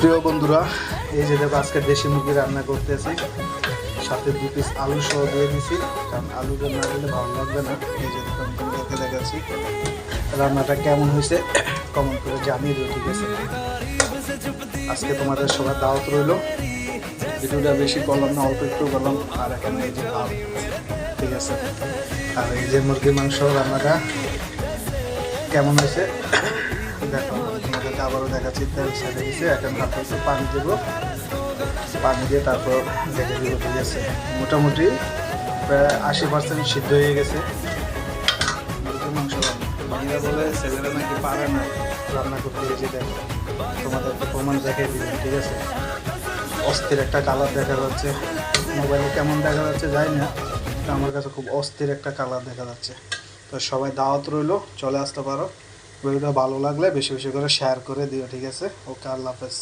প্রিয় বন্ধুরা, এই যে দেখো আজকে দেশি মুরগি রান্না করতেছি, সাথে 2 পিস আলু সহ দিয়ে দিছি, কারণ আলু না দিলে ভালো লাগবে না। এই যে দেখো আমি তোমাদেরকে দেখাচ্ছি রান্নাটা কেমন হয়েছে, কমেন্ট করে জানিয়ে দিও, ঠিক আছে। আজকে তোমাদের সবার দাওয়াত রইলো। ভিডিওটা বেশি করলাম না, অল্প একটু করলাম। আর এখানে এই যে ভাত, ঠিক আছে। আর এই যে মুরগির মাংস রান্নাটা কেমন হয়েছে দেখো, তোমাদেরকে আবারও দেখাচ্ছি। তেল ছেড়ে দিয়েছে, এখন হালকা একটু পানি দেবো, পানি দিয়ে তারপর ঢেকে দেবো, ঠিক আছে। মোটামুটি প্রায় 80% সিদ্ধ হয়ে গেছে মুরগির মাংস রান্না। বাংলা বলে ছেলেরা নাকি পারে না রান্না করতে, এই যে দেখো তোমাদেরকে প্রমাণ দেখিয়ে দিবেন, ঠিক আছে। অস্থির একটা কালার দেখা যাচ্ছে, মোবাইলে কেমন দেখা যাচ্ছে জানি না, তো আমার কাছে খুব অস্থির একটা কালার দেখা যাচ্ছে। তো সবাই দাওয়াত রইলো, চলে আসতে পারো। ভিডিওটা ভালো লাগলে বেশি বেশি করে শেয়ার করে দিও, ঠিক আছে। ওকে, আল্লাহ হাফেজ।